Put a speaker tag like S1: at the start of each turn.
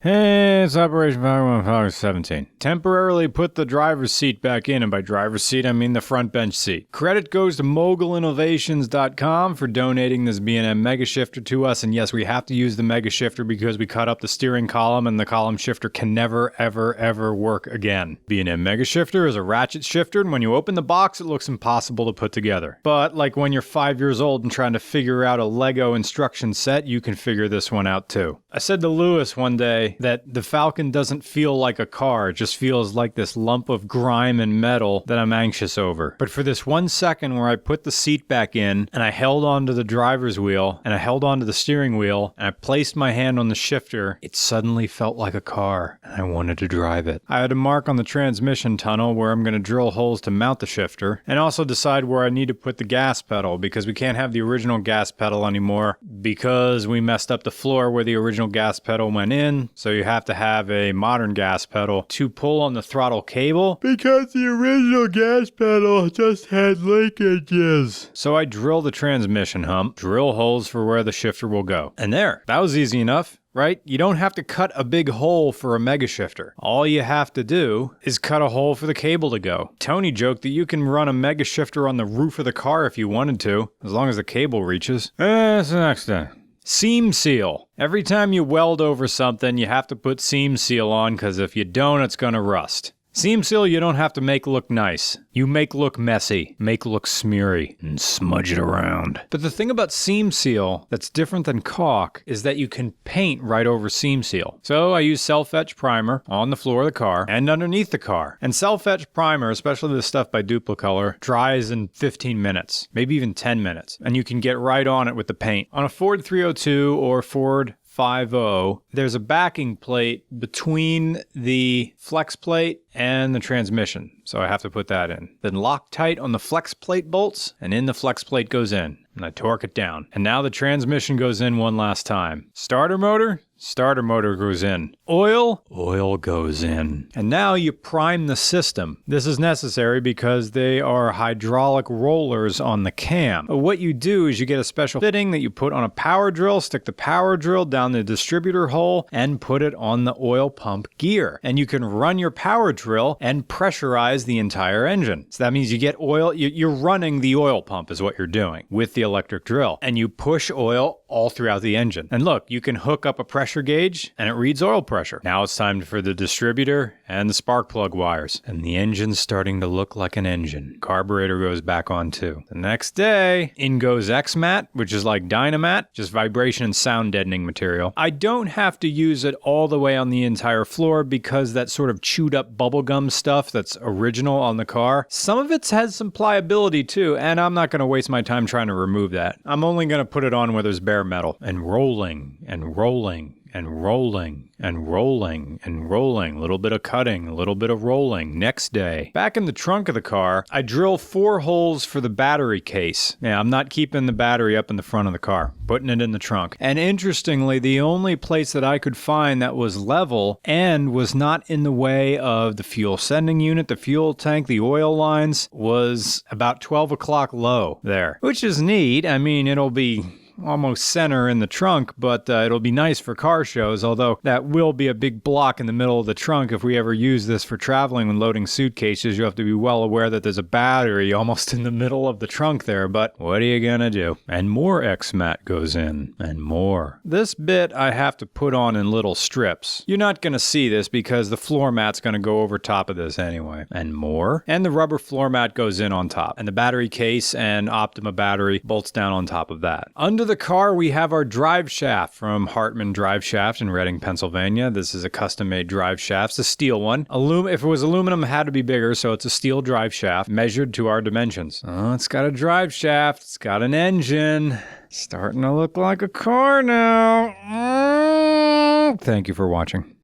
S1: Hey, it's Operation Vagabond Falcon 17. Temporarily put the driver's seat back in, and by driver's seat, I mean the front bench seat. Credit goes to mogulinnovations.com for donating this B&M Megashifter to us, and yes, we have to use the Megashifter because we cut up the steering column and the column shifter can never, ever work again. B&M Megashifter is a ratchet shifter, and when you open the box, it looks impossible to put together. But like when you're 5 years old and trying to figure out a Lego instruction set, you can figure this one out too. I said to Lewis one day that the Falcon doesn't feel like a car, it just feels like this lump of grime and metal that I'm anxious over. But for this 1 second where I put the seat back in, and I held onto the driver's wheel, and I held onto the steering wheel, and I placed my hand on the shifter, it suddenly felt like a car, and I wanted to drive it. I had to mark on the transmission tunnel where I'm going to drill holes to mount the shifter, and also decide where I need to put the gas pedal, because we can't have the original gas pedal anymore, because we messed up the floor where the original gas pedal went in, so you have to have a modern gas pedal to pull on the throttle cable because the original gas pedal just had linkages. So I drill the transmission hump, drill holes for where the shifter will go. And there, that was easy enough. Right? You don't have to cut a big hole for a Megashifter. All you have to do is cut a hole for the cable to go. Tony joked that you can run a Megashifter on the roof of the car if you wanted to, as long as the cable reaches. That's the next thing. Seam seal. Every time you weld over something, you have to put seam seal on, because if you don't, it's gonna rust. Seam seal you don't have to make look nice. You make look messy, make look smeary, and smudge it around. But the thing about seam seal that's different than caulk is that you can paint right over seam seal. So I use self-etch primer on the floor of the car and underneath the car. And self-etch primer, especially the stuff by Duplicolor, dries in 15 minutes, maybe even 10 minutes. And you can get right on it with the paint. On a Ford 302 or Ford 5.0, there's a backing plate between the flex plate and the transmission, so I have to put that in. Then lock tight on the flex plate bolts, and in the flex plate goes in, and I torque it down. And now the transmission goes in one last time. Starter motor goes in. Oil goes in. And now you prime the system. This is necessary because they are hydraulic rollers on the cam. But what you do is you get a special fitting that you put on a power drill, stick the power drill down the distributor hole, and put it on the oil pump gear. And you can run your power drill and pressurize the entire engine. So that means you get oil, you're running the oil pump is what you're doing with the electric drill. And you push oil all throughout the engine. And look, you can hook up a pressure gauge and it reads oil pressure. Now it's time for the distributor and the spark plug wires. And the engine's starting to look like an engine. Carburetor goes back on too. The next day, in goes X-Mat, which is like Dynamat, just vibration and sound deadening material. I don't have to use it all the way on the entire floor because that sort of chewed up bubblegum stuff that's original on the car, some of it has some pliability too, and I'm not going to waste my time trying to remove that. I'm only going to put it on where there's bare metal. And rolling and rolling and rolling and rolling and rolling. A little bit of cutting, a little bit of rolling. Next day, back in the trunk of the car, I drill 4 holes for the battery case. Yeah, I'm not keeping the battery up in the front of the car, putting it in the trunk. And interestingly, the only place that I could find that was level and was not in the way of the fuel sending unit, the fuel tank, the oil lines, was about 12 o'clock low there, which is neat. I mean, it'll be almost center in the trunk, but it'll be nice for car shows, although that will be a big block in the middle of the trunk if we ever use this for traveling when loading suitcases. You have to be well aware that there's a battery almost in the middle of the trunk there, but what are you gonna do? And more X-Mat goes in, and more. This bit I have to put on in little strips. You're not gonna see this because the floor mat's gonna go over top of this anyway. And more. And the rubber floor mat goes in on top, and the battery case and Optima battery bolts down on top of that. Under the car, we have our drive shaft from Hartman Drive Shaft in Reading, Pennsylvania. This is a custom-made drive shaft. It's a steel one. If it was aluminum, it had to be bigger, so it's a steel drive shaft measured to our dimensions. Oh, it's got a drive shaft. It's got an engine. Starting to look like a car now. Thank you for watching.